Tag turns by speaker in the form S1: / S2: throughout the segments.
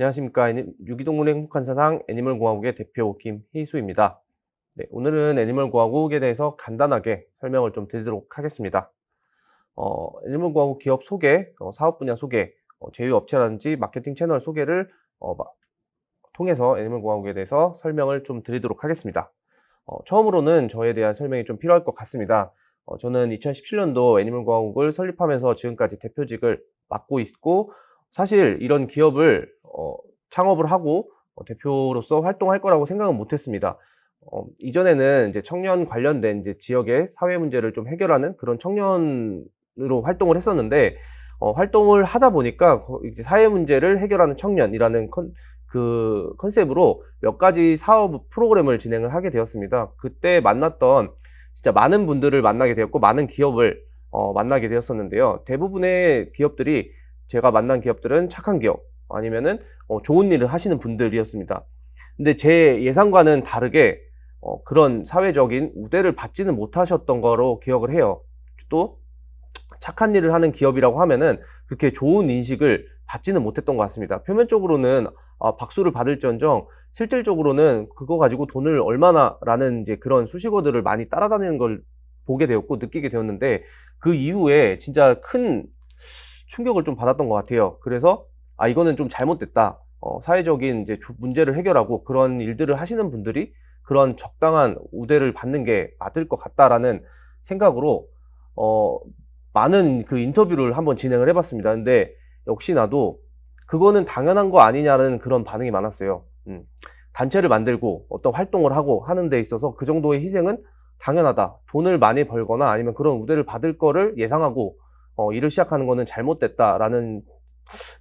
S1: 안녕하십니까. 유기동물의 행복한 세상 애니멀공화국의 대표 김희수입니다. 네, 오늘은 애니멀공화국에 대해서 간단하게 설명을 좀 드리도록 하겠습니다. 애니멀공화국 기업 소개, 사업 분야 소개, 제휴업체라든지 마케팅 채널 소개를 통해서 애니멀공화국에 대해서 설명을 좀 드리도록 하겠습니다. 처음으로는 저에 대한 설명이 좀 필요할 것 같습니다. 저는 2017년도 애니멀공화국을 설립하면서 지금까지 대표직을 맡고 있고, 사실 이런 기업을 창업을 하고 대표로서 활동할 거라고 생각은 못 했습니다. 이전에는 이제 청년 관련된 이제 지역의 사회 문제를 좀 해결하는 그런 청년으로 활동을 했었는데, 활동을 하다 보니까 이제 사회 문제를 해결하는 청년이라는 컨셉으로 몇 가지 사업 프로그램을 진행을 하게 되었습니다. 그때 만났던 진짜 많은 분들을 만나게 되었고, 많은 기업을 만나게 되었었는데요. 대부분의 기업들이, 제가 만난 기업들은 착한 기업, 아니면은 좋은 일을 하시는 분들이었습니다. 근데 제 예상과는 다르게 그런 사회적인 우대를 받지는 못하셨던 거로 기억을 해요. 또 착한 일을 하는 기업이라고 하면은 그렇게 좋은 인식을 받지는 못했던 것 같습니다. 표면적으로는 박수를 받을지언정 실질적으로는 그거 가지고 돈을 얼마나 라는 이제 그런 수식어들을 많이 따라다니는 걸 보게 되었고 느끼게 되었는데, 그 이후에 진짜 큰 충격을 좀 받았던 것 같아요. 그래서 이거는 좀 잘못됐다. 사회적인 이제 문제를 해결하고 그런 일들을 하시는 분들이 그런 적당한 우대를 받는 게 맞을 것 같다라는 생각으로 많은 그 인터뷰를 한번 진행을 해봤습니다. 근데 역시나도 그거는 당연한 거 아니냐는 그런 반응이 많았어요. 단체를 만들고 어떤 활동을 하고 하는 데 있어서 그 정도의 희생은 당연하다. 돈을 많이 벌거나 아니면 그런 우대를 받을 거를 예상하고 일을 시작하는 거는 잘못됐다라는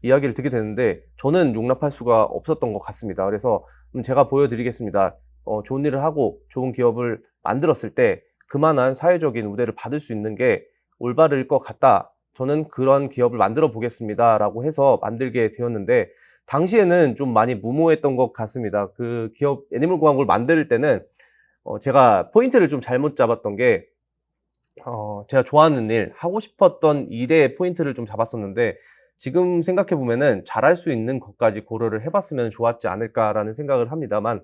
S1: 이야기를 듣게 되는데, 저는 용납할 수가 없었던 것 같습니다. 그래서 제가 보여드리겠습니다. 좋은 일을 하고 좋은 기업을 만들었을 때 그만한 사회적인 우대를 받을 수 있는 게 올바를 것 같다. 저는 그런 기업을 만들어 보겠습니다. 라고 해서 만들게 되었는데, 당시에는 좀 많이 무모했던 것 같습니다. 그 기업 애니멀공화국을 만들 때는 제가 포인트를 좀 잘못 잡았던 게, 제가 좋아하는 일, 하고 싶었던 일에 포인트를 좀 잡았었는데, 지금 생각해 보면은 잘할 수 있는 것까지 고려를 해봤으면 좋았지 않을까라는 생각을 합니다만,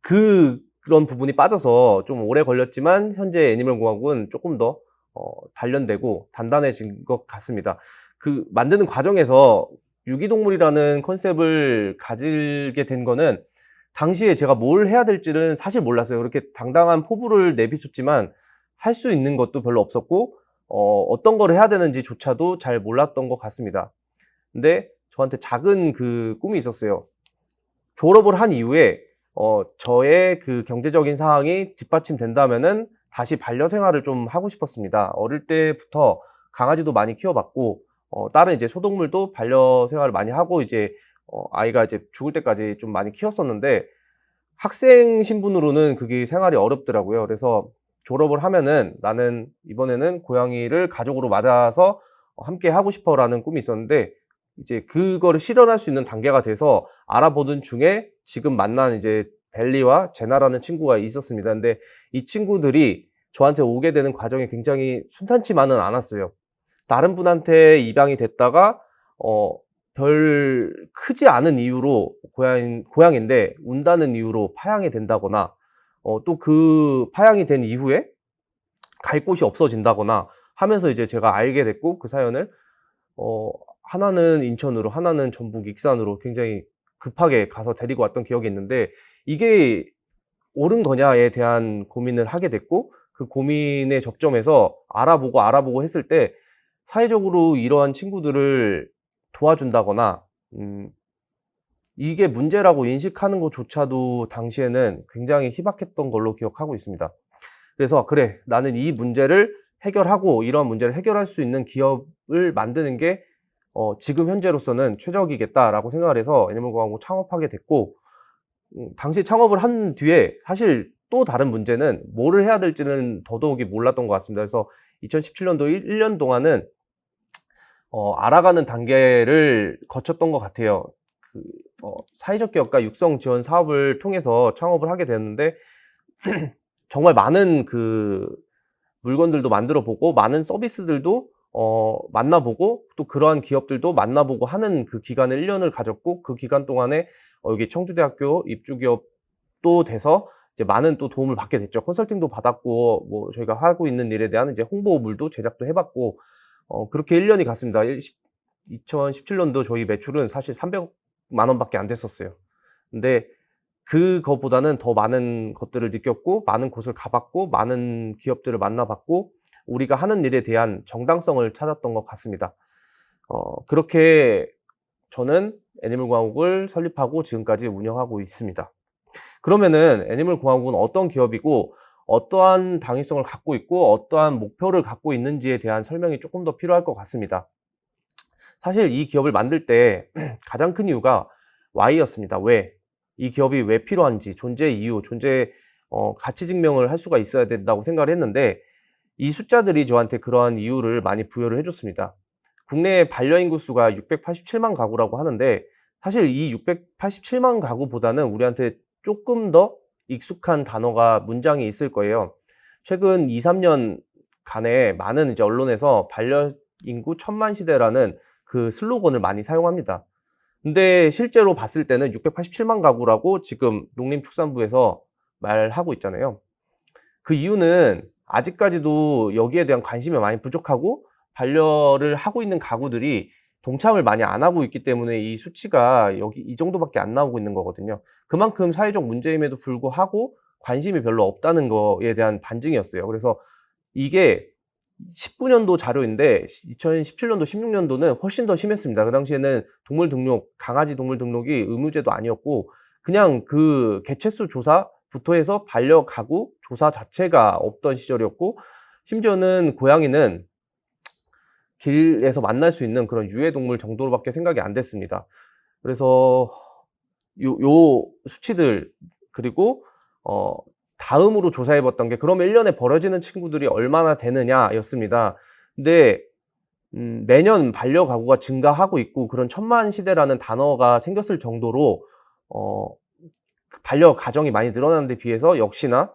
S1: 그런 부분이 빠져서 좀 오래 걸렸지만 현재 애니멀공화국은 조금 더 단련되고 단단해진 것 같습니다. 그 만드는 과정에서 유기동물이라는 컨셉을 가지게 된 거는, 당시에 제가 뭘 해야 될지는 사실 몰랐어요. 그렇게 당당한 포부를 내비쳤지만 할 수 있는 것도 별로 없었고, 어떤 걸 해야 되는지조차도 잘 몰랐던 것 같습니다. 근데 저한테 작은 그 꿈이 있었어요. 졸업을 한 이후에 저의 그 경제적인 상황이 뒷받침된다면은 다시 반려생활을 좀 하고 싶었습니다. 어릴 때부터 강아지도 많이 키워봤고, 다른 이제 소동물도 반려생활을 많이 하고, 이제 아이가 이제 죽을 때까지 좀 많이 키웠었는데, 학생 신분으로는 그게 생활이 어렵더라고요. 그래서 졸업을 하면은 나는 이번에는 고양이를 가족으로 맞아서 함께 하고 싶어라는 꿈이 있었는데, 이제 그거를 실현할 수 있는 단계가 돼서 알아보던 중에 지금 만난 이제 벨리와 제나라는 친구가 있었습니다. 근데 이 친구들이 저한테 오게 되는 과정이 굉장히 순탄치만은 않았어요. 다른 분한테 입양이 됐다가 별 크지 않은 이유로 고양인데 운다는 이유로 파양이 된다거나, 또 그 파양이 된 이후에 갈 곳이 없어진다거나 하면서 이제 제가 알게 됐고, 그 사연을 하나는 인천으로, 하나는 전북 익산으로 굉장히 급하게 가서 데리고 왔던 기억이 있는데, 이게 옳은 거냐에 대한 고민을 하게 됐고, 그 고민의 접점에서 알아보고 했을 때 사회적으로 이러한 친구들을 도와준다거나 이게 문제라고 인식하는 것조차도 당시에는 굉장히 희박했던 걸로 기억하고 있습니다. 그래서 그래, 나는 이 문제를 해결하고 이러한 문제를 해결할 수 있는 기업을 만드는 게 지금 현재로서는 최적이겠다라고 생각을 해서 애니멀공화국 창업하게 됐고, 당시 창업을 한 뒤에 사실 또 다른 문제는 뭐를 해야 될지는 더더욱이 몰랐던 것 같습니다. 그래서 2017년도 1년 동안은 알아가는 단계를 거쳤던 것 같아요. 그 사회적 기업가 육성 지원 사업을 통해서 창업을 하게 되었는데, 정말 많은 그 물건들도 만들어 보고 많은 서비스들도 만나보고 또 그러한 기업들도 만나보고 하는 그 기간을 1년을 가졌고, 그 기간 동안에 여기 청주대학교 입주기업도 돼서 이제 많은 또 도움을 받게 됐죠. 컨설팅도 받았고, 뭐 저희가 하고 있는 일에 대한 이제 홍보물도 제작도 해봤고, 그렇게 1년이 갔습니다. 2017년도 저희 매출은 사실 300만 원밖에 안 됐었어요. 근데 그거보다는 더 많은 것들을 느꼈고, 많은 곳을 가봤고, 많은 기업들을 만나봤고, 우리가 하는 일에 대한 정당성을 찾았던 것 같습니다. 그렇게 저는 애니멀공화국을 설립하고 지금까지 운영하고 있습니다. 그러면은 애니멀공화국은 어떤 기업이고, 어떠한 당위성을 갖고 있고, 어떠한 목표를 갖고 있는지에 대한 설명이 조금 더 필요할 것 같습니다. 사실 이 기업을 만들 때 가장 큰 이유가 Y였습니다. 왜? 이 기업이 왜 필요한지, 존재 이유, 가치 증명을 할 수가 있어야 된다고 생각을 했는데, 이 숫자들이 저한테 그러한 이유를 많이 부여를 해줬습니다. 국내 반려인구 수가 687만 가구라고 하는데, 사실 이 687만 가구보다는 우리한테 조금 더 익숙한 단어가, 문장이 있을 거예요. 최근 2, 3년 간에 많은 이제 언론에서 반려인구 1000만 시대라는 그 슬로건을 많이 사용합니다. 근데 실제로 봤을 때는 687만 가구라고 지금 농림축산부에서 말하고 있잖아요. 그 이유는 아직까지도 여기에 대한 관심이 많이 부족하고, 반려를 하고 있는 가구들이 동참을 많이 안 하고 있기 때문에 이 수치가 여기 이 정도밖에 안 나오고 있는 거거든요. 그만큼 사회적 문제임에도 불구하고 관심이 별로 없다는 거에 대한 반증이었어요. 그래서 이게 19년도 자료인데 2017년도, 16년도는 훨씬 더 심했습니다. 그 당시에는 강아지 동물 등록이 의무제도 아니었고, 그냥 그 개체수 조사부터 해서 반려 가구 조사 자체가 없던 시절이었고, 심지어는 고양이는 길에서 만날 수 있는 그런 유해동물 정도로밖에 생각이 안 됐습니다. 그래서 요 수치들, 그리고 다음으로 조사해봤던 게, 그럼 1년에 버려지는 친구들이 얼마나 되느냐였습니다. 근데 매년 반려 가구가 증가하고 있고, 그런 1000만 시대라는 단어가 생겼을 정도로 반려 가정이 많이 늘어나는 데 비해서 역시나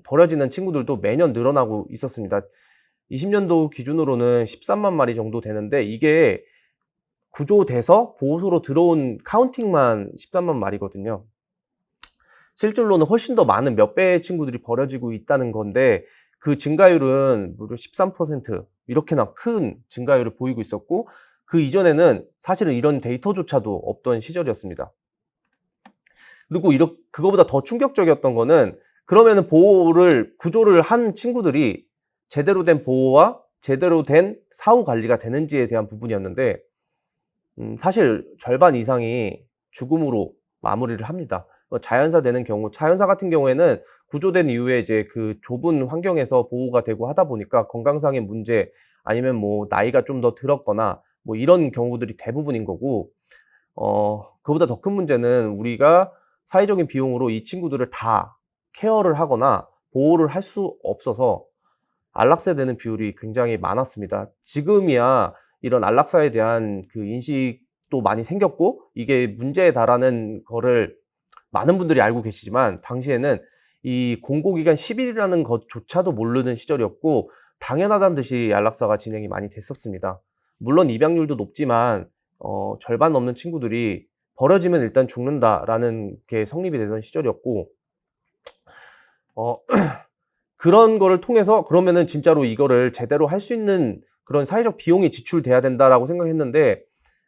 S1: 버려지는 친구들도 매년 늘어나고 있었습니다. 20년도 기준으로는 13만 마리 정도 되는데, 이게 구조돼서 보호소로 들어온 카운팅만 13만 마리거든요. 실질로는 훨씬 더 많은 몇 배의 친구들이 버려지고 있다는 건데, 그 증가율은 무려 13% 이렇게나 큰 증가율을 보이고 있었고, 그 이전에는 사실은 이런 데이터조차도 없던 시절이었습니다. 그리고 그거보다 더 충격적이었던 거는, 그러면은 구조를 한 친구들이 제대로 된 보호와 제대로 된 사후 관리가 되는지에 대한 부분이었는데, 사실 절반 이상이 죽음으로 마무리를 합니다. 자연사 같은 경우에는 구조된 이후에 이제 그 좁은 환경에서 보호가 되고 하다 보니까 건강상의 문제, 아니면 뭐 나이가 좀 더 들었거나 뭐 이런 경우들이 대부분인 거고, 그보다 더 큰 문제는 우리가 사회적인 비용으로 이 친구들을 다 케어를 하거나 보호를 할 수 없어서 안락사 되는 비율이 굉장히 많았습니다. 지금이야 이런 안락사에 대한 그 인식도 많이 생겼고, 이게 문제에 달하는 거를 많은 분들이 알고 계시지만, 당시에는 이 공고기간 10일이라는 것조차도 모르는 시절이었고, 당연하다는 듯이 안락사가 진행이 많이 됐었습니다. 물론 입양률도 높지만 절반 넘는 친구들이 버려지면 일단 죽는다라는 게 성립이 되던 시절이었고, 어, 그런 거를 통해서 그러면은 진짜로 이거를 제대로 할 수 있는 그런 사회적 비용이 지출돼야 된다라고 생각했는데,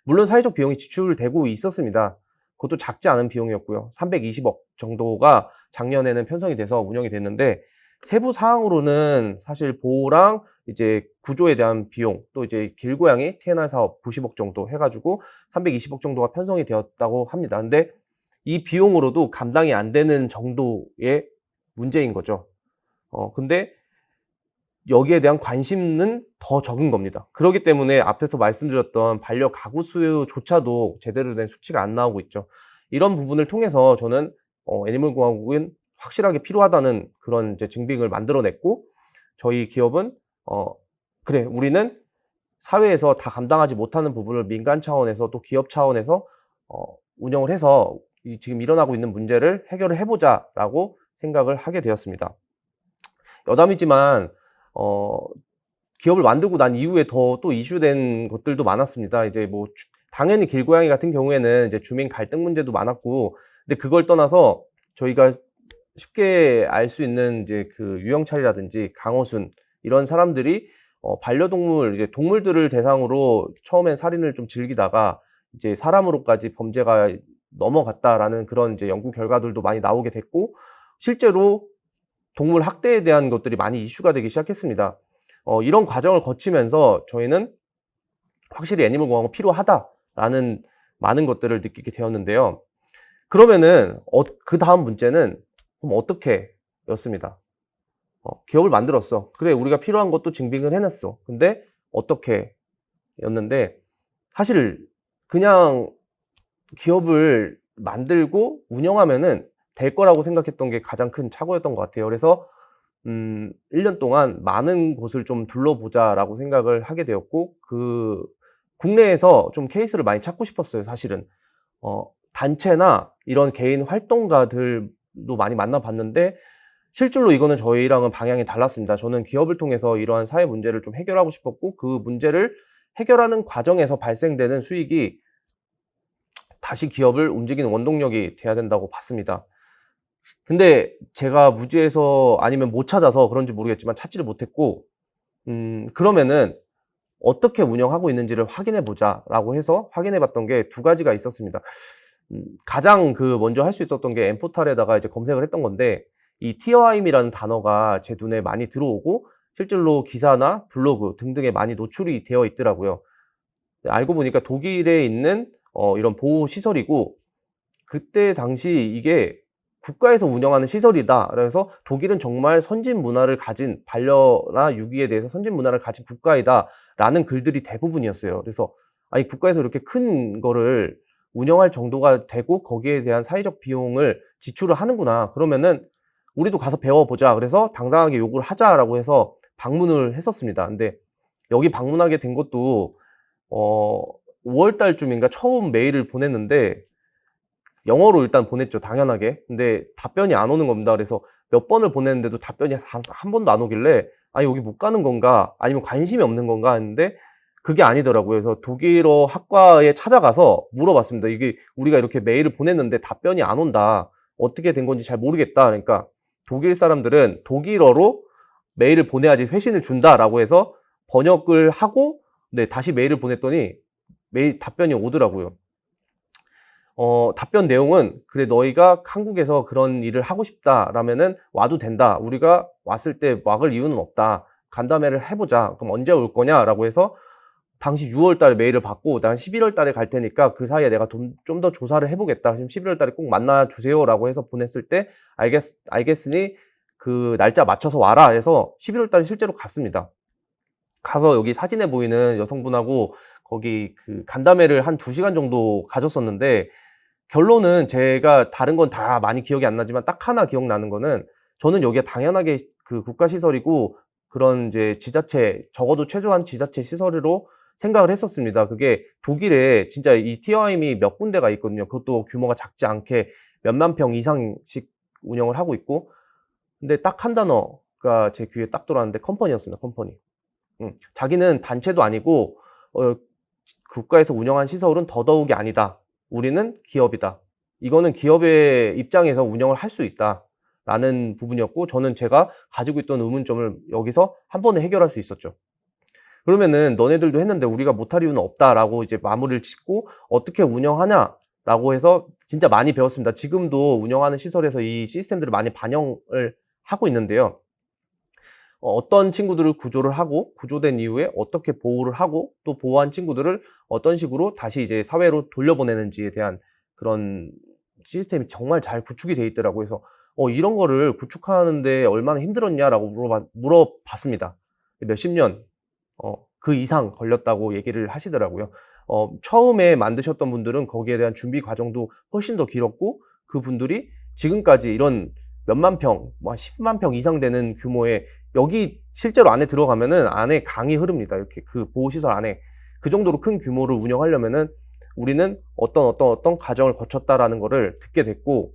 S1: 물론 사회적 비용이 지출되고 있었습니다. 그것도 작지 않은 비용이었고요. 320억 정도가 작년에는 편성이 돼서 운영이 됐는데, 세부 사항으로는 사실 보호랑 이제 구조에 대한 비용, 또 이제 길고양이 TNR 사업 90억 정도 해가지고 320억 정도가 편성이 되었다고 합니다. 근데 이 비용으로도 감당이 안 되는 정도의 문제인 거죠. 근데 여기에 대한 관심은 더 적은 겁니다. 그렇기 때문에 앞에서 말씀드렸던 반려 가구 수조차도 제대로 된 수치가 안 나오고 있죠. 이런 부분을 통해서 저는 애니멀공화국은 확실하게 필요하다는 그런 이제 증빙을 만들어냈고, 저희 기업은 그래, 우리는 사회에서 다 감당하지 못하는 부분을 민간 차원에서 또 기업 차원에서 운영을 해서 지금 일어나고 있는 문제를 해결을 해보자라고 생각을 하게 되었습니다. 여담이지만 기업을 만들고 난 이후에 또 이슈된 것들도 많았습니다. 이제 뭐 당연히 길고양이 같은 경우에는 이제 주민 갈등 문제도 많았고, 근데 그걸 떠나서 저희가 쉽게 알 수 있는 이제 그 유영철이라든지 강어순 이런 사람들이 반려동물 이제 동물들을 대상으로 처음엔 살인을 좀 즐기다가 이제 사람으로까지 범죄가 넘어갔다라는 그런 이제 연구 결과들도 많이 나오게 됐고, 실제로 동물 학대에 대한 것들이 많이 이슈가 되기 시작했습니다. 이런 과정을 거치면서 저희는 확실히 애니멀 공학은 필요하다라는 많은 것들을 느끼게 되었는데요. 그러면은 그 다음 문제는 그럼 어떻게 였습니다. 기업을 만들었어. 그래, 우리가 필요한 것도 증빙을 해냈어. 근데 어떻게 였는데, 사실 그냥 기업을 만들고 운영하면은 될 거라고 생각했던 게 가장 큰 착오였던 것 같아요. 그래서 1년 동안 많은 곳을 좀 둘러보자라고 생각을 하게 되었고, 국내에서 좀 케이스를 많이 찾고 싶었어요, 사실은. 단체나 이런 개인 활동가들도 많이 만나봤는데, 실질로 이거는 저희랑은 방향이 달랐습니다. 저는 기업을 통해서 이러한 사회 문제를 좀 해결하고 싶었고, 그 문제를 해결하는 과정에서 발생되는 수익이 다시 기업을 움직이는 원동력이 돼야 된다고 봤습니다. 근데 제가 무지해서 아니면 못 찾아서 그런지 모르겠지만 찾지를 못했고, 그러면은 어떻게 운영하고 있는지를 확인해 보자라고 해서 확인해 봤던 게 두 가지가 있었습니다. 가장 먼저 할 수 있었던 게 엠포탈에다가 이제 검색을 했던 건데, 이 티어아임이라는 단어가 제 눈에 많이 들어오고 실제로 기사나 블로그 등등에 많이 노출이 되어 있더라고요. 알고 보니까 독일에 있는 이런 보호 시설이고, 그때 당시 이게 국가에서 운영하는 시설이다. 그래서 독일은 정말 선진 문화를 가진, 반려나 유기에 대해서 선진 문화를 가진 국가이다라는 글들이 대부분이었어요. 그래서 아니, 국가에서 이렇게 큰 거를 운영할 정도가 되고 거기에 대한 사회적 비용을 지출을 하는구나. 그러면은 우리도 가서 배워보자. 그래서 당당하게 요구를 하자라고 해서 방문을 했었습니다. 근데 여기 방문하게 된 것도 5월 달쯤인가 처음 메일을 보냈는데, 영어로 일단 보냈죠, 당연하게. 근데 답변이 안 오는 겁니다. 그래서 몇 번을 보냈는데도 답변이 한 번도 안 오길래, 아, 여기 못 가는 건가? 아니면 관심이 없는 건가? 했는데, 그게 아니더라고요. 그래서 독일어 학과에 찾아가서 물어봤습니다. 이게 우리가 이렇게 메일을 보냈는데 답변이 안 온다. 어떻게 된 건지 잘 모르겠다. 그러니까 독일 사람들은 독일어로 메일을 보내야지 회신을 준다라고 해서 번역을 하고, 네, 다시 메일을 보냈더니 메일 답변이 오더라고요. 답변 내용은, 그래, 너희가 한국에서 그런 일을 하고 싶다라면은 와도 된다. 우리가 왔을 때 막을 이유는 없다. 간담회를 해보자. 그럼 언제 올 거냐라고 해서 당시 6월 달에 메일을 받고, 난 11월 달에 갈 테니까 그 사이에 내가 좀 더 조사를 해보겠다. 지금 11월 달에 꼭 만나 주세요라고 해서 보냈을 때, 알겠으니 그 날짜 맞춰서 와라 해서 11월 달에 실제로 갔습니다. 가서 여기 사진에 보이는 여성분하고 거기 간담회를 한 2시간 정도 가졌었는데, 결론은 제가 다른 건 다 많이 기억이 안 나지만 딱 하나 기억나는 거는, 저는 여기가 당연하게 국가시설이고 그런 이제 지자체, 적어도 최소한 지자체 시설으로 생각을 했었습니다. 그게 독일에 진짜 이 티어아임이 몇 군데가 있거든요. 그것도 규모가 작지 않게 몇만 평 이상씩 운영을 하고 있고, 근데 딱 한 단어가 제 귀에 딱 들어왔는데 컴퍼니였습니다. 컴퍼니. 자기는 단체도 아니고 국가에서 운영한 시설은 더더욱이 아니다. 우리는 기업이다. 이거는 기업의 입장에서 운영을 할 수 있다라는 부분이었고, 저는 제가 가지고 있던 의문점을 여기서 한 번에 해결할 수 있었죠. 그러면은 너네들도 했는데 우리가 못할 이유는 없다라고 이제 마무리를 짓고, 어떻게 운영하냐라고 해서 진짜 많이 배웠습니다. 지금도 운영하는 시설에서 이 시스템들을 많이 반영을 하고 있는데요. 어떤 친구들을 구조를 하고, 구조된 이후에 어떻게 보호를 하고, 또 보호한 친구들을 어떤 식으로 다시 이제 사회로 돌려보내는지에 대한 그런 시스템이 정말 잘 구축이 돼 있더라고요. 그래서 이런 거를 구축하는데 얼마나 힘들었냐라고 물어봤습니다. 몇십 년, 그 이상 걸렸다고 얘기를 하시더라고요. 처음에 만드셨던 분들은 거기에 대한 준비 과정도 훨씬 더 길었고, 그 분들이 지금까지 이런 몇만 평, 10만 평 이상 되는 규모의, 여기 실제로 안에 들어가면은 안에 강이 흐릅니다. 이렇게 보호시설 안에. 그 정도로 큰 규모를 운영하려면은 우리는 어떤 과정을 거쳤다라는 거를 듣게 됐고,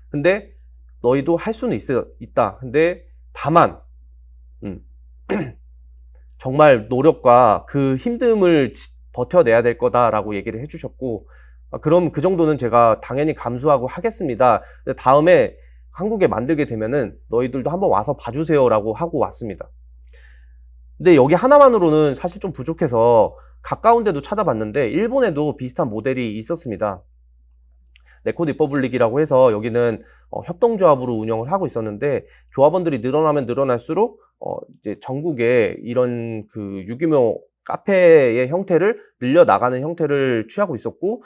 S1: 근데 너희도 할 수는 있다. 근데 다만, 정말 노력과 그 힘듦을 버텨내야 될 거다라고 얘기를 해주셨고, 그럼 그 정도는 제가 당연히 감수하고 하겠습니다. 근데 다음에 한국에 만들게 되면은 너희들도 한번 와서 봐주세요라고 하고 왔습니다. 근데 여기 하나만으로는 사실 좀 부족해서 가까운 데도 찾아봤는데 일본에도 비슷한 모델이 있었습니다. 네코드 리퍼블릭이라고 해서 여기는 협동조합으로 운영을 하고 있었는데, 조합원들이 늘어나면 늘어날수록 이제 전국에 이런 그 유기묘 카페의 형태를 늘려나가는 형태를 취하고 있었고,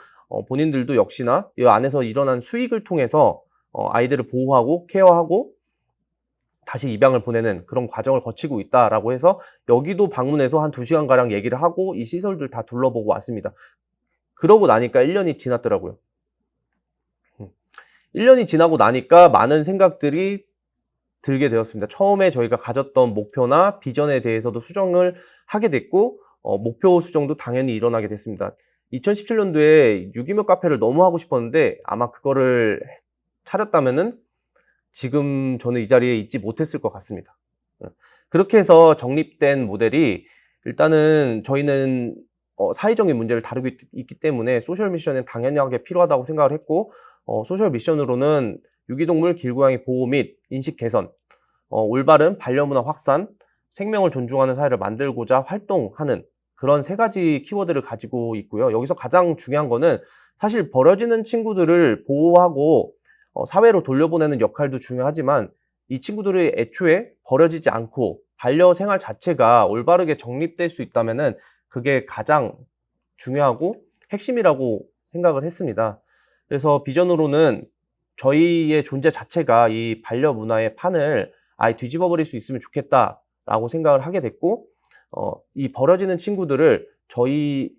S1: 본인들도 역시나 이 안에서 일어난 수익을 통해서 아이들을 보호하고 케어하고 다시 입양을 보내는 그런 과정을 거치고 있다라고 해서 여기도 방문해서 한 2시간가량 얘기를 하고 이 시설들 다 둘러보고 왔습니다. 그러고 나니까 1년이 지났더라고요. 1년이 지나고 나니까 많은 생각들이 들게 되었습니다. 처음에 저희가 가졌던 목표나 비전에 대해서도 수정을 하게 됐고, 목표 수정도 당연히 일어나게 됐습니다. 2017년도에 유기묘 카페를 너무 하고 싶었는데 아마 그거를 차렸다면은 지금 저는 이 자리에 있지 못했을 것 같습니다. 그렇게 해서 정립된 모델이, 일단은 저희는 사회적인 문제를 다루고 있기 때문에 소셜 미션은 당연하게 필요하다고 생각을 했고, 소셜 미션으로는 유기동물 길고양이 보호 및 인식 개선, 올바른 반려문화 확산, 생명을 존중하는 사회를 만들고자 활동하는 그런 3가지 키워드를 가지고 있고요. 여기서 가장 중요한 거는 사실 버려지는 친구들을 보호하고 사회로 돌려보내는 역할도 중요하지만, 이 친구들이 애초에 버려지지 않고 반려생활 자체가 올바르게 정립될 수 있다면은 그게 가장 중요하고 핵심이라고 생각을 했습니다. 그래서 비전으로는 저희의 존재 자체가 이 반려 문화의 판을 아예 뒤집어 버릴 수 있으면 좋겠다라고 생각을 하게 됐고, 이 버려지는 친구들을 저희의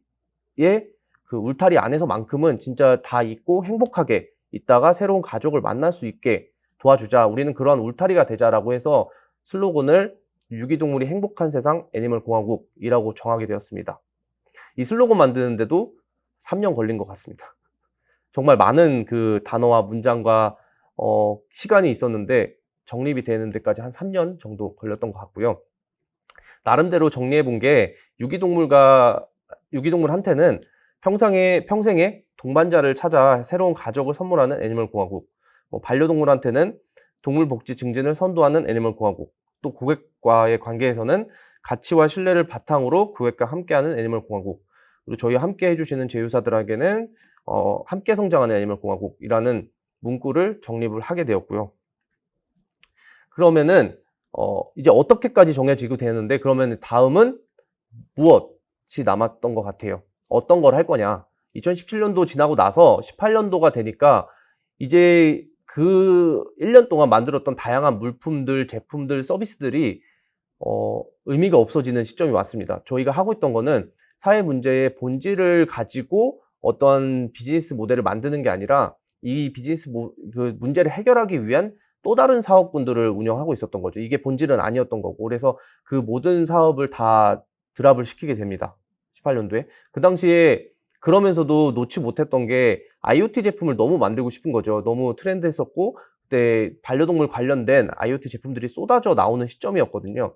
S1: 그 울타리 안에서만큼은 진짜 다 있고 행복하게 있다가 새로운 가족을 만날 수 있게 도와주자, 우리는 그러한 울타리가 되자라고 해서 슬로건을 유기동물이 행복한 세상 애니멀공화국이라고 정하게 되었습니다. 이 슬로건 만드는데도 3년 걸린 것 같습니다. 정말 많은 그 단어와 문장과 시간이 있었는데 정립이 되는 데까지 한 3년 정도 걸렸던 것 같고요. 나름대로 정리해 본 게, 유기동물한테는 평생에 동반자를 찾아 새로운 가족을 선물하는 애니멀공화국, 반려동물한테는 동물복지 증진을 선도하는 애니멀공화국, 또 고객과의 관계에서는 가치와 신뢰를 바탕으로 고객과 함께하는 애니멀공화국, 그리고 저희와 함께 해주시는 제휴사들에게는 함께 성장하는 애니멀공화국이라는 문구를 정립을 하게 되었고요. 그러면은 이제 어떻게까지 정해지고 되는데, 그러면 다음은 무엇이 남았던 것 같아요? 어떤 걸 할 거냐? 2017년도 지나고 나서 18년도가 되니까 이제 그 1년 동안 만들었던 다양한 물품들, 제품들, 서비스들이 의미가 없어지는 시점이 왔습니다. 저희가 하고 있던 거는 사회 문제의 본질을 가지고 어떤 비즈니스 모델을 만드는 게 아니라 이 비즈니스 그 문제를 해결하기 위한 또 다른 사업군들을 운영하고 있었던 거죠. 이게 본질은 아니었던 거고, 그래서 그 모든 사업을 다 드랍을 시키게 됩니다. 18년도에. 그 당시에 그러면서도 놓지 못했던 게 IoT 제품을 너무 만들고 싶은 거죠. 너무 트렌드했었고, 그때 반려동물 관련된 IoT 제품들이 쏟아져 나오는 시점이었거든요.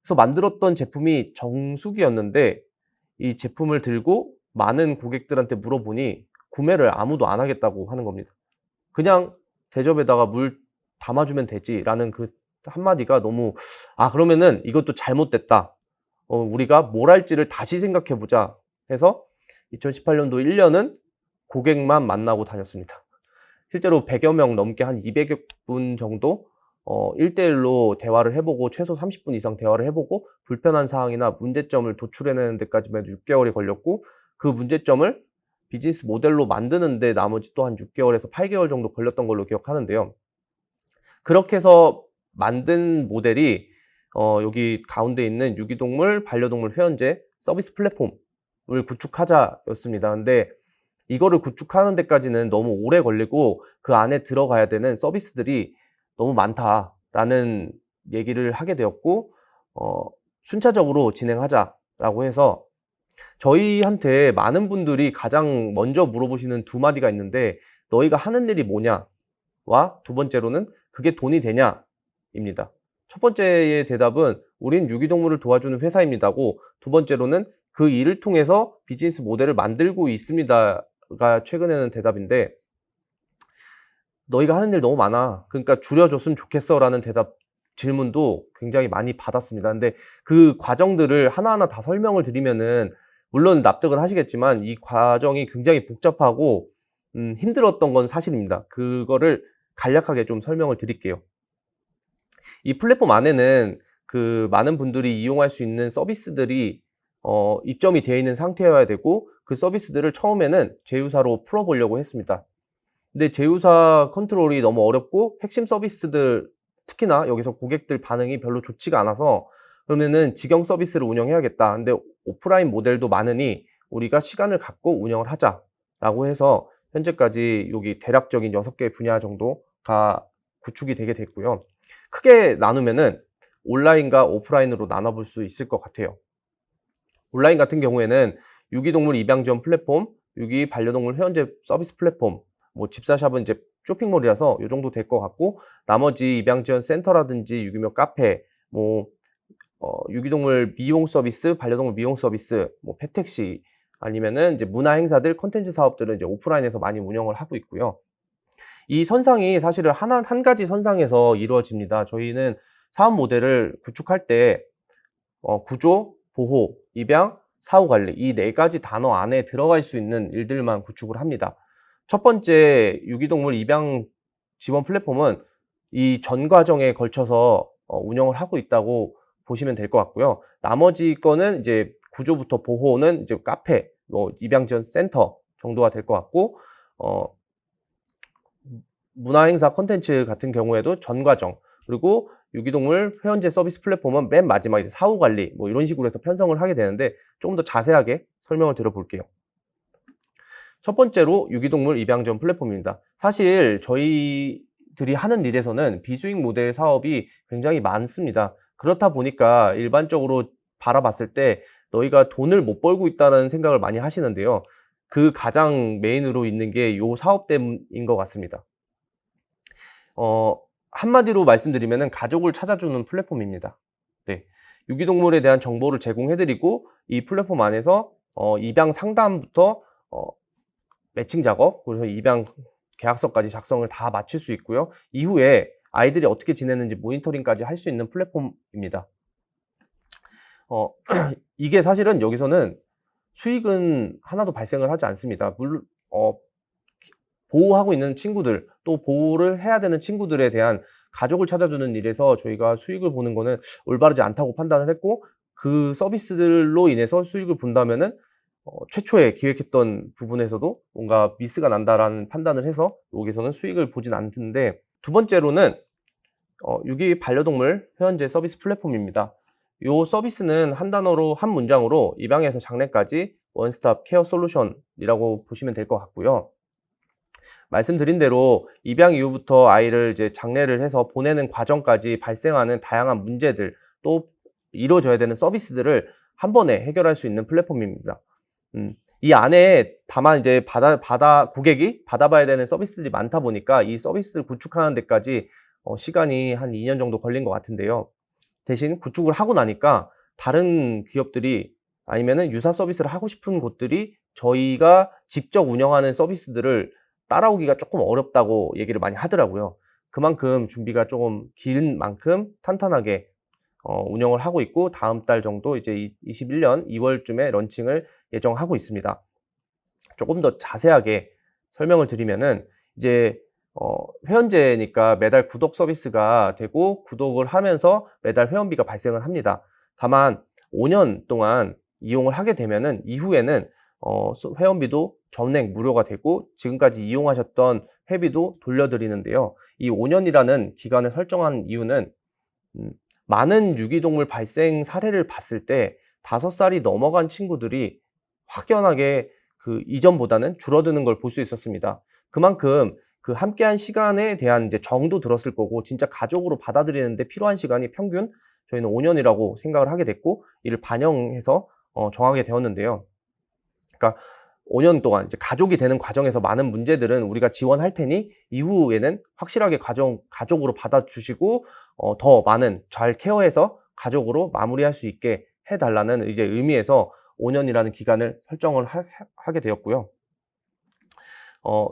S1: 그래서 만들었던 제품이 정수기였는데, 이 제품을 들고 많은 고객들한테 물어보니 구매를 아무도 안 하겠다고 하는 겁니다. 그냥 대접에다가 물 담아주면 되지라는 그 한마디가 너무, 그러면은 이것도 잘못됐다. 우리가 뭘 할지를 다시 생각해보자 해서 2018년도 1년은 고객만 만나고 다녔습니다. 실제로 100여 명 넘게, 한 200여 분 정도 1대1로 대화를 해보고, 최소 30분 이상 대화를 해보고, 불편한 사항이나 문제점을 도출해내는 데까지만 6개월이 걸렸고, 그 문제점을 비즈니스 모델로 만드는데 나머지 또 한 6개월에서 8개월 정도 걸렸던 걸로 기억하는데요. 그렇게 해서 만든 모델이 여기 가운데 있는 유기동물, 반려동물 회원제 서비스 플랫폼을 구축하자였습니다. 근데 이거를 구축하는 데까지는 너무 오래 걸리고 그 안에 들어가야 되는 서비스들이 너무 많다라는 얘기를 하게 되었고, 순차적으로 진행하자라고 해서 저희한테 많은 분들이 가장 먼저 물어보시는 2마디가 있는데, 너희가 하는 일이 뭐냐? 와 2번째로는 그게 돈이 되냐? 입니다. 첫 번째의 대답은 "우린 유기동물을 도와주는 회사입니다고, 두 번째로는 "그 일을 통해서 비즈니스 모델을 만들고 있습니다."가 최근에는 대답인데, "너희가 하는 일 너무 많아. 그러니까 줄여줬으면 좋겠어."라는 질문도 굉장히 많이 받았습니다. 근데 그 과정들을 하나하나 다 설명을 드리면은 물론 납득은 하시겠지만 이 과정이 굉장히 복잡하고 힘들었던 건 사실입니다. 그거를 간략하게 좀 설명을 드릴게요. 이 플랫폼 안에는 그 많은 분들이 이용할 수 있는 서비스들이 입점이 되어 있는 상태여야 되고, 그 서비스들을 처음에는 제휴사로 풀어 보려고 했습니다. 근데 제휴사 컨트롤이 너무 어렵고 핵심 서비스들, 특히나 여기서 고객들 반응이 별로 좋지가 않아서 그러면은 "직영 서비스를 운영해야겠다. 근데 오프라인 모델도 많으니 우리가 시간을 갖고 운영을 하자."라고 해서 현재까지 여기 대략적인 6개 분야 정도가 구축이 되게 됐고요. 크게 나누면은 온라인과 오프라인으로 나눠 볼 수 있을 것 같아요. 온라인 같은 경우에는 유기동물 입양 지원 플랫폼, 유기 반려동물 회원제 서비스 플랫폼, 뭐 집사샵은 이제 쇼핑몰이라서 요 정도 될 것 같고, 나머지 입양 지원 센터라든지 유기묘 카페, 뭐 유기동물 미용 서비스, 반려동물 미용 서비스, 뭐 펫택시, 아니면은 이제 문화 행사들, 콘텐츠 사업들은 이제 오프라인에서 많이 운영을 하고 있고요. 이 선상이 사실은 한 가지 선상에서 이루어집니다. 저희는 사업 모델을 구축할 때 구조, 보호, 입양, 사후 관리, 이 4가지 단어 안에 들어갈 수 있는 일들만 구축을 합니다. 첫 번째 유기동물 입양 지원 플랫폼은 이 전 과정에 걸쳐서 운영을 하고 있다고 보시면 될 것 같고요. 나머지 거는 이제 구조부터 보호는 이제 카페, 뭐 입양 지원 센터 정도가 될 것 같고, 어 문화행사 콘텐츠 같은 경우에도 전 과정, 그리고 유기동물 회원제 서비스 플랫폼은 맨 마지막 이제 사후 관리, 뭐 이런 식으로 해서 편성을 하게 되는데, 조금 더 자세하게 설명을 드려볼게요. 첫 번째로 유기동물 입양 지원 플랫폼입니다. 사실 저희들이 하는 일에서는 비수익 모델 사업이 굉장히 많습니다. 그렇다 보니까 일반적으로 바라봤을 때 너희가 돈을 못 벌고 있다는 생각을 많이 하시는데요. 그 가장 메인으로 있는 게 요 사업 때문인 것 같습니다. 한마디로 말씀드리면은 가족을 찾아주는 플랫폼입니다. 네. 유기동물에 대한 정보를 제공해 드리고, 이 플랫폼 안에서 입양 상담부터 매칭 작업, 그래서 입양 계약서까지 작성을 다 마칠 수 있고요. 이후에 아이들이 어떻게 지내는지 모니터링까지 할 수 있는 플랫폼입니다. 어 이게 사실은 여기서는 수익은 하나도 발생을 하지 않습니다. 물론 보호하고 있는 친구들, 또 보호를 해야 되는 친구들에 대한 가족을 찾아주는 일에서 저희가 수익을 보는 거는 올바르지 않다고 판단을 했고, 그 서비스들로 인해서 수익을 본다면은 최초에 기획했던 부분에서도 뭔가 미스가 난다라는 판단을 해서 여기서는 수익을 보진 않는데, 두 번째로는 유기 반려동물 회원제 서비스 플랫폼입니다. 요 서비스는 한 단어로, 한 문장으로 입양에서 장래까지 원스톱 케어 솔루션이라고 보시면 될 것 같고요. 말씀드린 대로 입양 이후부터 아이를 이제 장례를 해서 보내는 과정까지 발생하는 다양한 문제들, 또 이루어져야 되는 서비스들을 한 번에 해결할 수 있는 플랫폼입니다. 이 안에 다만 이제 고객이 받아봐야 되는 서비스들이 많다 보니까 이 서비스를 구축하는 데까지 시간이 한 2년 정도 걸린 것 같은데요. 대신 구축을 하고 나니까 다른 기업들이, 아니면은 유사 서비스를 하고 싶은 곳들이 저희가 직접 운영하는 서비스들을 따라오기가 조금 어렵다고 얘기를 많이 하더라고요. 그만큼 준비가 조금 긴 만큼 탄탄하게 운영을 하고 있고, 다음 달 정도 이제 21년 2월쯤에 런칭을 예정하고 있습니다. 조금 더 자세하게 설명을 드리면은, 이제 회원제니까 매달 구독 서비스가 되고, 구독을 하면서 매달 회원비가 발생을 합니다. 다만 5년 동안 이용을 하게 되면은 이후에는 회원비도 전액 무료가 되고, 지금까지 이용하셨던 회비도 돌려드리는데요. 이 5년이라는 기간을 설정한 이유는 많은 유기동물 발생 사례를 봤을 때 5살이 넘어간 친구들이 확연하게 그 이전보다는 줄어드는 걸 볼 수 있었습니다. 그만큼 그 함께한 시간에 대한 이제 정도 들었을 거고, 진짜 가족으로 받아들이는데 필요한 시간이 평균 저희는 5년이라고 생각을 하게 됐고, 이를 반영해서 정하게 되었는데요. 그러니까 5년 동안 이제 가족이 되는 과정에서 많은 문제들은 우리가 지원할 테니 이후에는 확실하게 가족으로 받아주시고 더 많은 잘 케어해서 가족으로 마무리할 수 있게 해달라는 이제 의미에서 5년이라는 기간을 설정을 하게 되었고요.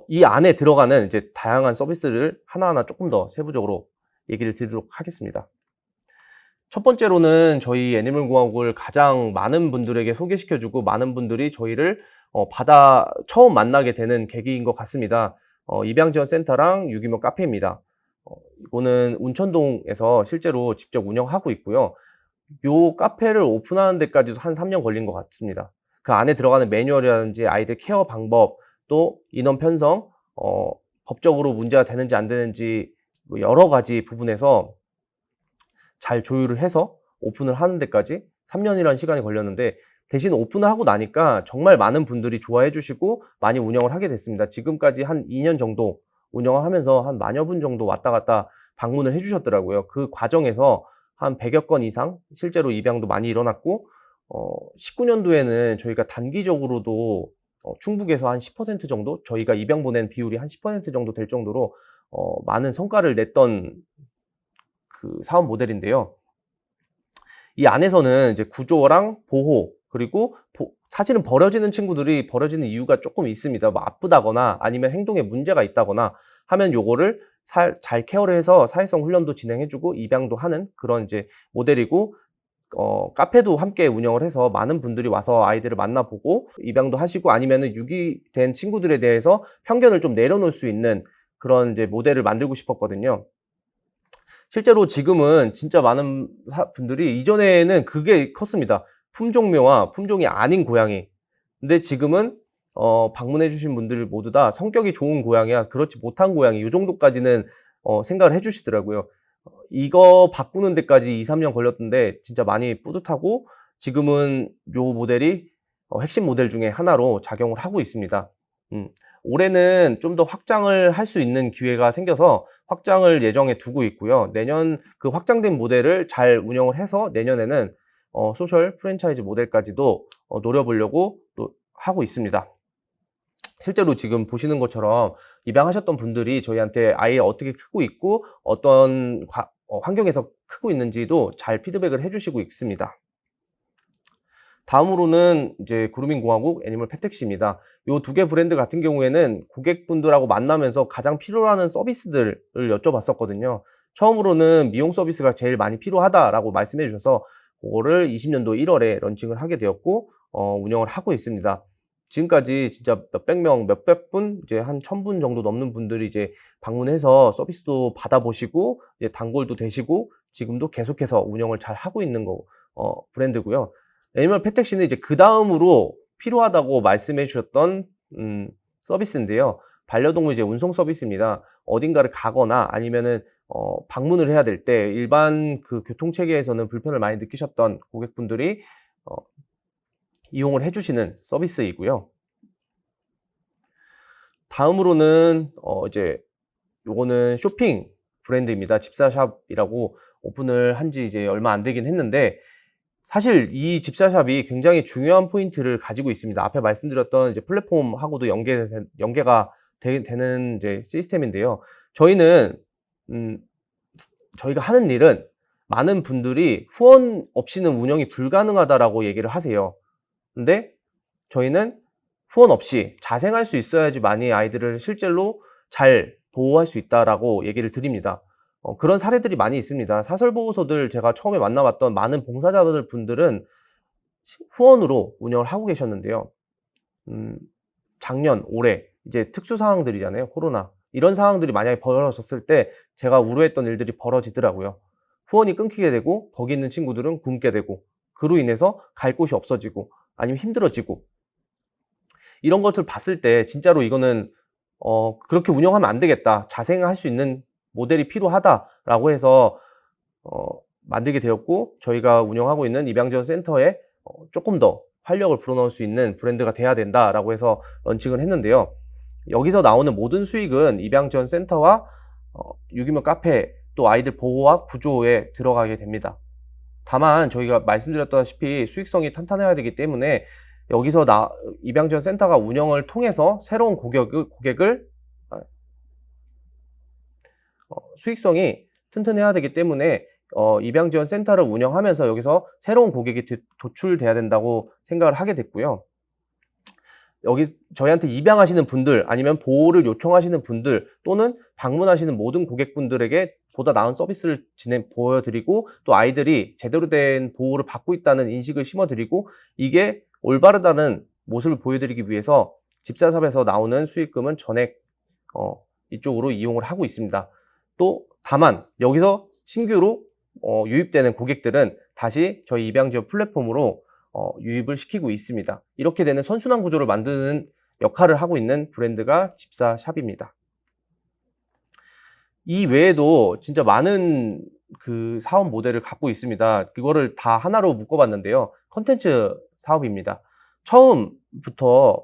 S1: 이 안에 들어가는 이제 다양한 서비스를 하나하나 조금 더 세부적으로 얘기를 드리도록 하겠습니다. 첫 번째로는 저희 애니멀공화국을 가장 많은 분들에게 소개시켜주고 많은 분들이 저희를 처음 만나게 되는 계기인 것 같습니다. 입양지원센터랑 유기묘 카페입니다. 이거는 운천동에서 실제로 직접 운영하고 있고요. 요 카페를 오픈하는 데까지도 한 3년 걸린 것 같습니다. 그 안에 들어가는 매뉴얼이라든지 아이들 케어 방법, 또 인원 편성, 법적으로 문제가 되는지 안 되는지 뭐 여러 가지 부분에서 잘 조율을 해서 오픈을 하는 데까지 3년이라는 시간이 걸렸는데, 대신 오픈을 하고 나니까 정말 많은 분들이 좋아해 주시고 많이 운영을 하게 됐습니다. 지금까지 한 2년 정도 운영을 하면서 한 10,000여 분 정도 왔다 갔다 방문을 해 주셨더라고요. 그 과정에서 한 100여 건 이상 실제로 입양도 많이 일어났고, 19년도에는 저희가 단기적으로도 충북에서 한 10% 정도, 저희가 입양 보낸 비율이 한 10% 정도 될 정도로 많은 성과를 냈던 그 사업 모델인데요. 이 안에서는 이제 구조랑 보호, 그리고 사실은 버려지는 친구들이 버려지는 이유가 조금 있습니다. 뭐 아프다거나 아니면 행동에 문제가 있다거나 하면 요거를 잘 케어를 해서 사회성 훈련도 진행해주고 입양도 하는 그런 이제 모델이고, 카페도 함께 운영을 해서 많은 분들이 와서 아이들을 만나보고 입양도 하시고, 아니면은 유기된 친구들에 대해서 편견을 좀 내려놓을 수 있는 그런 이제 모델을 만들고 싶었거든요. 실제로 지금은 진짜 많은 분들이, 이전에는 그게 컸습니다. 품종묘와 품종이 아닌 고양이. 근데 지금은 방문해 주신 분들 모두 다 성격이 좋은 고양이야, 그렇지 못한 고양이, 이 정도까지는 생각을 해 주시더라고요. 이거 바꾸는 데까지 2-3년 걸렸던데 진짜 많이 뿌듯하고, 지금은 요 모델이 핵심 모델 중에 하나로 작용을 하고 있습니다. 올해는 좀 더 확장을 할 수 있는 기회가 생겨서 확장을 예정에 두고 있고요. 내년 그 확장된 모델을 잘 운영을 해서 내년에는 소셜 프랜차이즈 모델까지도 노려보려고 또 하고 있습니다. 실제로 지금 보시는 것처럼 입양하셨던 분들이 저희한테 아이 어떻게 크고 있고 어떤 환경에서 크고 있는지도 잘 피드백을 해주시고 있습니다. 다음으로는 이제 그루밍공화국, 애니멀 패택시입니다. 요 두 개 브랜드 같은 경우에는 고객분들하고 만나면서 가장 필요하는 서비스들을 여쭤봤었거든요. 처음으로는 미용 서비스가 제일 많이 필요하다라고 말씀해 주셔서 그거를 20년도 1월에 런칭을 하게 되었고, 운영을 하고 있습니다. 지금까지 진짜 몇백 명, 몇백 분, 이제 한 1,000분 정도 넘는 분들이 이제 방문해서 서비스도 받아보시고, 이제 단골도 되시고, 지금도 계속해서 운영을 잘 하고 있는 브랜드고요. 애니멀 패택시는 이제 그 다음으로 필요하다고 말씀해 주셨던 서비스인데요. 반려동물 이제 운송 서비스입니다. 어딘가를 가거나 아니면은 방문을 해야 될 때 일반 그 교통 체계에서는 불편을 많이 느끼셨던 고객분들이 이용을 해주시는 서비스이고요. 다음으로는 이제 요거는 쇼핑 브랜드입니다. 집사샵이라고 오픈을 한 지 이제 얼마 안 되긴 했는데, 사실 이 집사샵이 굉장히 중요한 포인트를 가지고 있습니다. 앞에 말씀드렸던 이제 플랫폼하고도 연계가 되는 이제 시스템인데요. 저희는 저희가 하는 일은 많은 분들이 후원 없이는 운영이 불가능하다라고 얘기를 하세요. 근데 저희는 후원 없이 자생할 수 있어야지 많이 아이들을 실제로 잘 보호할 수 있다라고 얘기를 드립니다. 그런 사례들이 많이 있습니다. 사설보호소들 제가 처음에 만나봤던 많은 봉사자들 분들은 후원으로 운영을 하고 계셨는데요. 작년, 올해 이제 특수 상황들이잖아요. 코로나. 이런 상황들이 만약에 벌어졌을 때 제가 우려했던 일들이 벌어지더라고요. 후원이 끊기게 되고 거기 있는 친구들은 굶게 되고, 그로 인해서 갈 곳이 없어지고 아니면 힘들어지고, 이런 것들 봤을 때 진짜로 이거는 그렇게 운영하면 안 되겠다, 자생할 수 있는 모델이 필요하다라고 해서 만들게 되었고, 저희가 운영하고 있는 입양지원센터에 조금 더 활력을 불어넣을 수 있는 브랜드가 돼야 된다라고 해서 런칭을 했는데요. 여기서 나오는 모든 수익은 입양지원센터와 유기묘 카페, 또 아이들 보호와 구조에 들어가게 됩니다. 다만 저희가 말씀드렸다시피 수익성이 탄탄해야 되기 때문에 여기서 입양지원 센터가 운영을 통해서 새로운 고객을 수익성이 튼튼해야 되기 때문에 입양지원 센터를 운영하면서 여기서 새로운 고객이 도출돼야 된다고 생각을 하게 됐고요. 여기 저희한테 입양하시는 분들 아니면 보호를 요청하시는 분들 또는 방문하시는 모든 고객분들에게 보다 나은 서비스를 보여드리고 또 아이들이 제대로 된 보호를 받고 있다는 인식을 심어드리고 이게 올바르다는 모습을 보여드리기 위해서 집사샵에서 나오는 수익금은 전액 이쪽으로 이용을 하고 있습니다. 또 다만 여기서 신규로 유입되는 고객들은 다시 저희 입양지원 플랫폼으로 유입을 시키고 있습니다. 이렇게 되는 선순환 구조를 만드는 역할을 하고 있는 브랜드가 집사샵입니다. 이 외에도 진짜 많은 그 사업 모델을 갖고 있습니다. 그거를 다 하나로 묶어봤는데요. 컨텐츠 사업입니다. 처음부터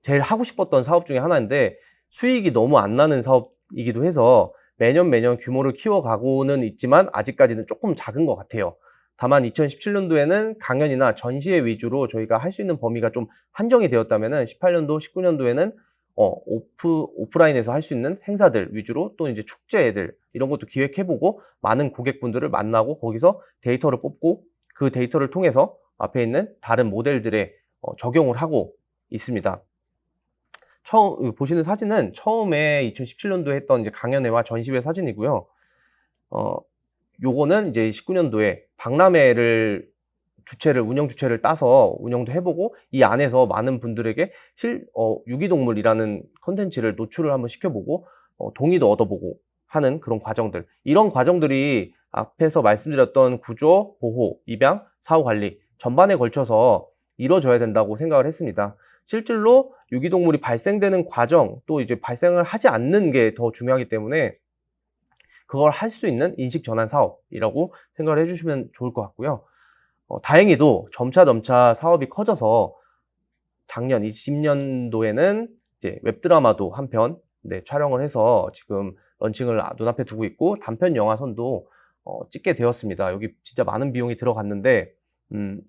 S1: 제일 하고 싶었던 사업 중에 하나인데 수익이 너무 안 나는 사업이기도 해서 매년 규모를 키워가고는 있지만 아직까지는 조금 작은 것 같아요. 다만 2017년도에는 강연이나 전시회 위주로 저희가 할 수 있는 범위가 좀 한정이 되었다면은 18년도, 19년도에는 오프라인에서 할 수 있는 행사들 위주로 또 이제 축제들 이런 것도 기획해보고 많은 고객분들을 만나고 거기서 데이터를 뽑고 그 데이터를 통해서 앞에 있는 다른 모델들에 적용을 하고 있습니다. 보시는 사진은 처음에 2017년도에 했던 이제 강연회와 전시회 사진이고요. 요거는 이제 19년도에 박람회를 운영 주체를 따서 운영도 해보고 이 안에서 많은 분들에게 유기동물이라는 컨텐츠를 노출을 한번 시켜보고 동의도 얻어보고 하는 그런 과정들. 이런 과정들이 앞에서 말씀드렸던 구조, 보호, 입양, 사후 관리 전반에 걸쳐서 이루어져야 된다고 생각을 했습니다. 실질로 유기동물이 발생되는 과정 또 이제 발생을 하지 않는 게 더 중요하기 때문에 그걸 할 수 있는 인식 전환 사업이라고 생각을 해주시면 좋을 것 같고요. 다행히도 점차 사업이 커져서 작년 20년도에는 이제 웹드라마도 한 편 촬영을 해서 지금 런칭을 눈앞에 두고 있고 단편 영화선도 찍게 되었습니다. 여기 진짜 많은 비용이 들어갔는데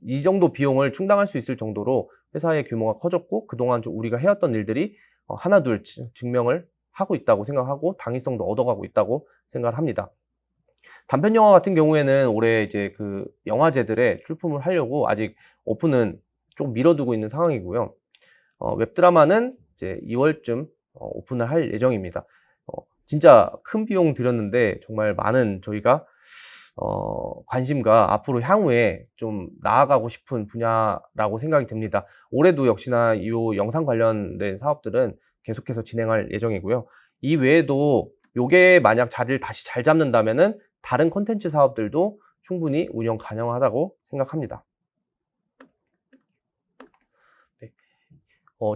S1: 이 정도 비용을 충당할 수 있을 정도로 회사의 규모가 커졌고 그동안 우리가 해왔던 일들이 하나둘 증명을 하고 있다고 생각하고 당위성도 얻어가고 있다고 생각을 합니다. 단편 영화 같은 경우에는 올해 이제 그 영화제들에 출품을 하려고 아직 오픈은 좀 미뤄두고 있는 상황이고요. 웹드라마는 이제 2월쯤 오픈을 할 예정입니다. 진짜 큰 비용 들였는데 정말 많은 저희가 관심과 앞으로 향후에 좀 나아가고 싶은 분야라고 생각이 듭니다. 올해도 역시나 이 영상 관련된 사업들은 계속해서 진행할 예정이고요. 이 외에도 요게 만약 자리를 다시 잘 잡는다면은 다른 콘텐츠 사업들도 충분히 운영 가능하다고 생각합니다. 네.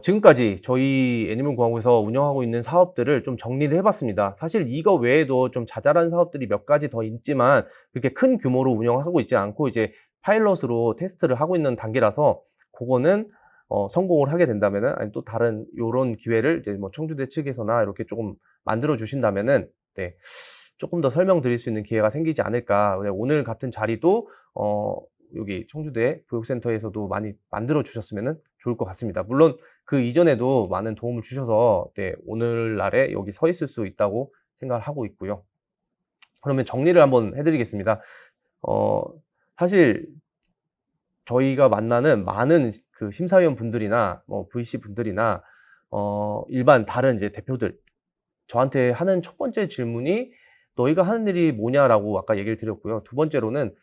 S1: 지금까지 저희 애니멀공화국에서 운영하고 있는 사업들을 좀 정리를 해봤습니다. 사실 이거 외에도 좀 자잘한 사업들이 몇 가지 더 있지만 그렇게 큰 규모로 운영하고 있지 않고 이제 파일럿으로 테스트를 하고 있는 단계라서 그거는 성공을 하게 된다면은 아니 또 다른 요런 기회를 이제 뭐 청주대 측에서나 이렇게 조금 만들어 주신다면은 네. 조금 더 설명드릴 수 있는 기회가 생기지 않을까. 오늘 같은 자리도 여기 청주대 교육센터에서도 많이 만들어 주셨으면 좋을 것 같습니다. 물론 그 이전에도 많은 도움을 주셔서 네, 오늘날에 여기 서 있을 수 있다고 생각을 하고 있고요. 그러면 정리를 한번 해드리겠습니다. 사실 저희가 만나는 많은 그 심사위원 분들이나 뭐 VC 분들이나 일반 다른 이제 대표들 저한테 하는 첫 번째 질문이 너희가 하는 일이 뭐냐라고 아까 얘기를 드렸고요. 두 번째로는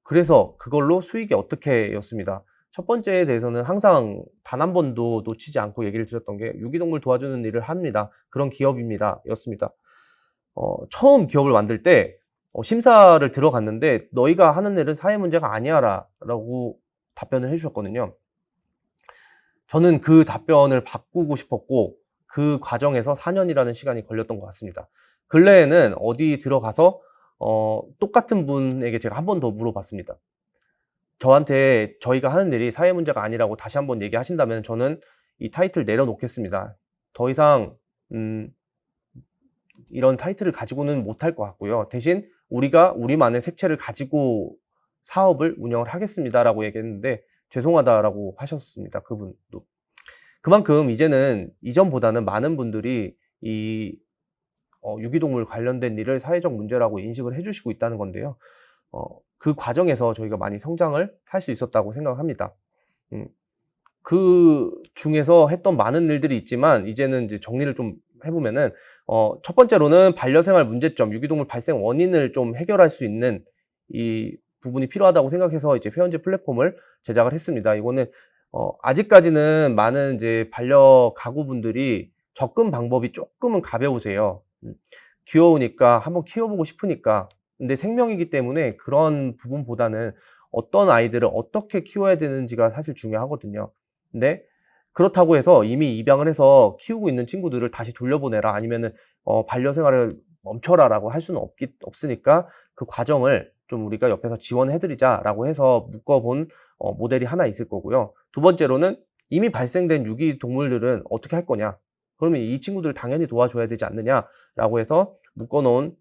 S1: 그래서 그걸로 수익이 어떻게 였습니다. 첫 번째에 대해서는 항상 단 한 번도 놓치지 않고 얘기를 드렸던 게 유기동물 도와주는 일을 합니다. 그런 기업입니다. 였습니다. 처음 기업을 만들 때 심사를 들어갔는데 너희가 하는 일은 사회 문제가 아니야 라고 답변을 해주셨거든요. 저는 그 답변을 바꾸고 싶었고 그 과정에서 4년이라는 시간이 걸렸던 것 같습니다. 근래에는 어디 들어가서 똑같은 분에게 제가 한 번 더 물어봤습니다. 저한테 저희가 하는 일이 사회 문제가 아니라고 다시 한번 얘기하신다면 저는 이 타이틀 내려놓겠습니다. 더 이상 이런 타이틀을 가지고는 못할 것 같고요. 대신 우리가 우리만의 색채를 가지고 사업을 운영을 하겠습니다라고 얘기했는데 죄송하다라고 하셨습니다. 그분도. 그만큼 이제는 이전보다는 많은 분들이 이 유기동물 관련된 일을 사회적 문제라고 인식을 해 주시고 있다는 건데요. 그 과정에서 저희가 많이 성장을 할 수 있었다고 생각합니다. 음. 그중에서 했던 많은 일들이 있지만 이제는 이제 정리를 좀 해 보면은 첫 번째로는 반려생활 문제점, 유기동물 발생 원인을 좀 해결할 수 있는 이 부분이 필요하다고 생각해서 이제 회원제 플랫폼을 제작을 했습니다. 이거는 아직까지는 많은 이제 반려 가구분들이 접근 방법이 쪼끔은 가벼우세요. 귀여우니까 한번 키워보고 싶으니까. 근데 생명이기 때문에 그런 부분보다는 어떤 아이들을 어떻게 키워야 되는지가 사실 중요하거든요. 근데 그렇다고 해서 이미 입양을 해서 키우고 있는 친구들을 다시 돌려보내라 아니면은 반려생활을 멈춰라라고 할 수는 없으니까 그 과정을 좀 우리가 옆에서 지원해 드리자라고 해서 묶어본 모델이 하나 있을 거고요. 두 번째로는 이미 발생된 유기동물들은 어떻게 할 거냐. 그러면 이 친구들을 당연히 도와줘야 되지 않느냐라고 해서 묶어 놓은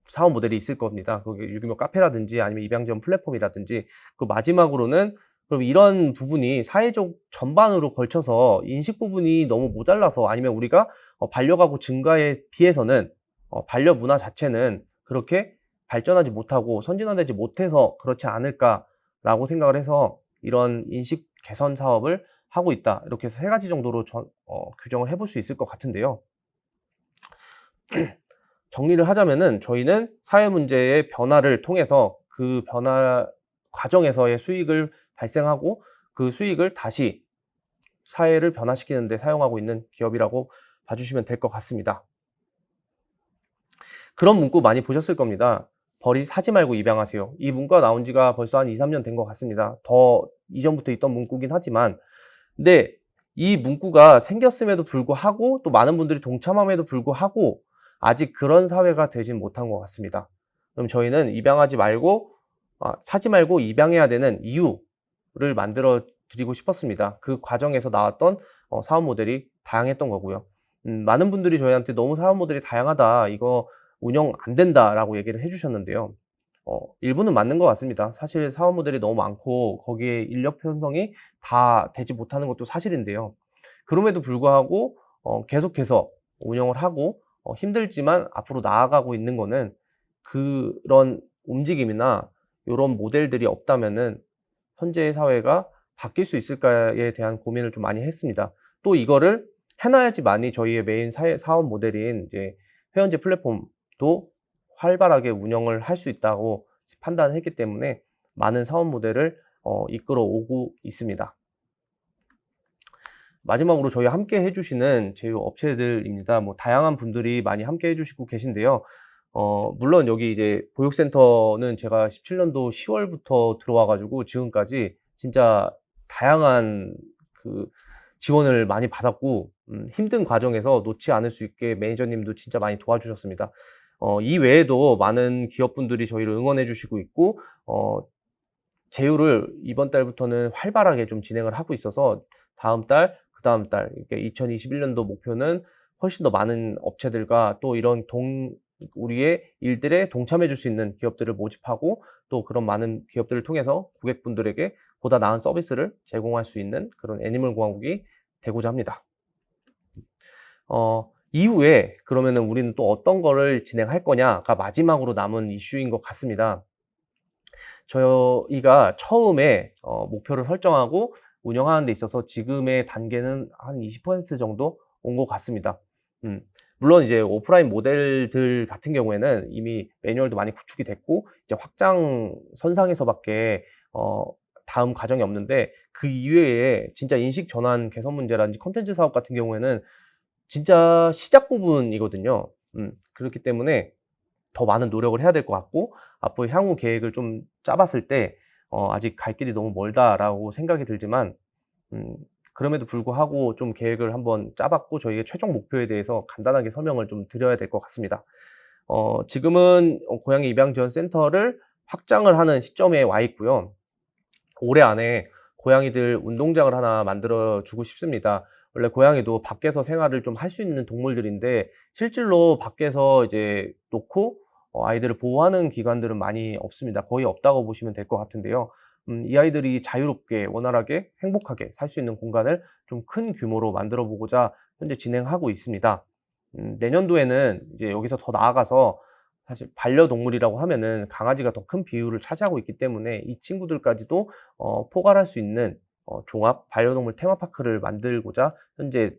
S1: 사업 모델이 있을 겁니다. 그게 유기묘 카페라든지 아니면 입양 지원 플랫폼이라든지. 그 마지막으로는 그럼 이런 부분이 사회적 전반으로 걸쳐서 인식 부분이 너무 모자라서 아니면 우리가 반려가구 증가에 비해서는 반려 문화 자체는 그렇게 발전하지 못하고 선진화되지 못해서 그렇지 않을까라고 생각을 해서 이런 인식 개선 사업을 하고 있다. 이렇게 해서 3가지 정도로 규정을 해볼 수 있을 것 같은데요. 정리를 하자면은 저희는 사회 문제의 변화를 통해서 그 변화 과정에서의 수익을 발생하고 그 수익을 다시 사회를 변화시키는 데 사용하고 있는 기업이라고 봐주시면 될 것 같습니다. 그런 문구 많이 보셨을 겁니다. 사지 말고 입양하세요. 이 문구가 나온 지가 벌써 한 2-3년 된 것 같습니다. 더 이전부터 있던 문구긴 하지만 근데 이 문구가 생겼음에도 불구하고 또 많은 분들이 동참함에도 불구하고 아직 그런 사회가 되진 못한 것 같습니다. 그럼 저희는 사지 말고 입양해야 되는 이유를 만들어 드리고 싶었습니다. 그 과정에서 나왔던 사업 모델이 다양했던 거고요. 많은 분들이 저희한테 너무 사업 모델이 다양하다, 이거 운영 안 된다라고 얘기를 해주셨는데요. 일부는 맞는 것 같습니다. 사실 사업 모델이 너무 많고 거기에 인력 편성이 다 되지 못하는 것도 사실인데요. 그럼에도 불구하고 계속해서 운영을 하고 힘들지만 앞으로 나아가고 있는 거는 그런 움직임이나 요런 모델들이 없다면은 현재의 사회가 바뀔 수 있을까에 대한 고민을 좀 많이 했습니다. 또 이거를 해놔야지만이 저희의 메인 사업 모델인 이제 회원제 플랫폼도 활발하게 운영을 할 수 있다고 판단을 했기 때문에 많은 사업 모델을 이끌어 오고 있습니다. 마지막으로 저희 함께 해주시는 제휴 업체들입니다. 뭐 다양한 분들이 많이 함께 해주시고 계신데요. 물론 여기 이제 보육센터는 제가 17년도 10월부터 들어와가지고 지금까지 진짜 다양한 그 지원을 많이 받았고 힘든 과정에서 놓지 않을 수 있게 매니저님도 진짜 많이 도와주셨습니다. 이 외에도 많은 기업분들이 저희를 응원해 주시고 있고 제휴를 이번 달부터는 활발하게 좀 진행을 하고 있어서 다음 달, 그다음 달, 그러니까 2021년도 목표는 훨씬 더 많은 업체들과 또 이런 우리의 일들에 동참해 줄 수 있는 기업들을 모집하고 또 그런 많은 기업들을 통해서 고객분들에게 보다 나은 서비스를 제공할 수 있는 그런 애니멀 공화국이 되고자 합니다. 이후에 그러면은 우리는 또 어떤 거를 진행할 거냐가 마지막으로 남은 이슈인 것 같습니다. 저희가 처음에 목표를 설정하고 운영하는 데 있어서 지금의 단계는 한 20% 정도 온 것 같습니다. 물론 이제 오프라인 모델들 같은 경우에는 이미 매뉴얼도 많이 구축이 됐고 이제 확장 선상에서밖에 다음 과정이 없는데 그 이외에 진짜 인식 전환 개선 문제라든지 콘텐츠 사업 같은 경우에는 진짜 시작 부분이거든요. 그렇기 때문에 더 많은 노력을 해야 될 것 같고 앞으로 향후 계획을 좀 짜봤을 때 아직 갈 길이 너무 멀다라고 생각이 들지만 그럼에도 불구하고 좀 계획을 한번 짜봤고 저희의 최종 목표에 대해서 간단하게 설명을 좀 드려야 될 것 같습니다. 지금은 고양이 입양 지원 센터를 확장을 하는 시점에 와 있고요. 올해 안에 고양이들 운동장을 하나 만들어 주고 싶습니다. 원래 고양이도 밖에서 생활을 좀 할 수 있는 동물들인데 실질로 밖에서 이제 놓고 아이들을 보호하는 기관들은 많이 없습니다. 거의 없다고 보시면 될 것 같은데요. 이 아이들이 자유롭게 원활하게 행복하게 살 수 있는 공간을 좀 큰 규모로 만들어 보고자 현재 진행하고 있습니다. 내년도에는 이제 여기서 더 나아가서 사실 반려동물이라고 하면은 강아지가 더 큰 비율을 차지하고 있기 때문에 이 친구들까지도 포괄할 수 있는 종합 반려동물 테마파크를 만들고자 현재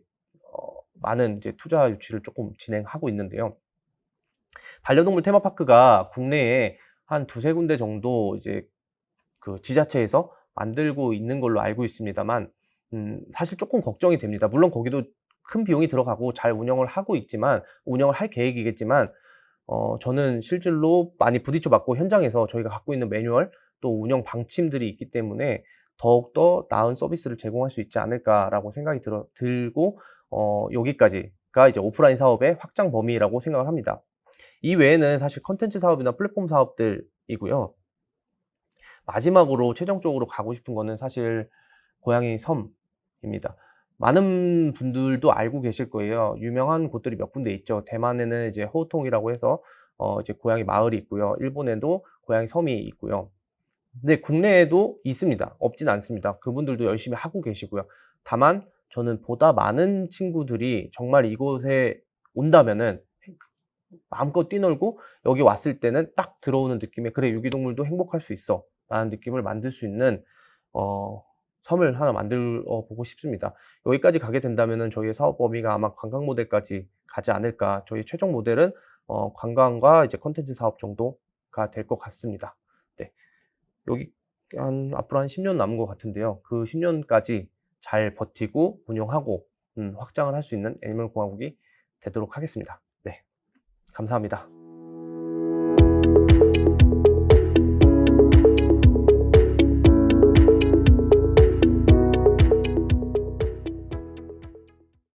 S1: 많은 이제 투자 유치를 쪼끔 진행하고 있는데요. 반려동물 테마파크가 국내에 한 두세 군데 정도 이제 그 지자체에서 만들고 있는 걸로 알고 있습니다만 사실 쪼끔 걱정이 됩니다. 물론 거기도 큰 비용이 들어가고 잘 운영을 하고 있지만 운영을 할 계획이겠지만 저는 실질로 많이 부딪혀 봤고 현장에서 저희가 갖고 있는 매뉴얼 또 운영 방침들이 있기 때문에 '더욱더 나은 서비스를 제공할 수 있지 않을까.'라고 생각이 들고 여기까지가 이제 오프라인 사업의 확장 범위라고 생각을 합니다. 이외에는 사실 콘텐츠 사업이나 플랫폼 사업들이고요. 마지막으로 최종적으로 가고 싶은 거는 사실 고양이 섬입니다. 많은 분들도 알고 계실 거예요. 유명한 곳들이 몇 군데 있죠. 대만에는 이제 호통이라고 해서 이제 고양이 마을이 있고요. 일본에도 고양이 섬이 있고요. 근데 국내에도 있습니다. 없진 않습니다. 그분들도 열심히 하고 계시고요. 다만 저는 보다 많은 친구들이 정말 이곳에 온다면은 마음껏 뛰놀고 여기 왔을 때는 딱 들어오는 느낌의 '그래 유기동물도 행복할 수 있어.'라는 느낌을 만들 수 있는 어 섬을 하나 만들어 보고 싶습니다. 여기까지 가게 된다면은 저희의 사업 범위가 아마 관광 모델까지 가지 않을까. 저희 최종 모델은 관광과 이제 콘텐츠 사업 정도가 될 것 같습니다. 네. 여기 앞으로 한 10년 남은 것 같은데요. 그 10 년까지 잘 버티고 운용하고 확장을 할 수 있는 애니멀 공화국이 되도록 하겠습니다. 네. 감사합니다.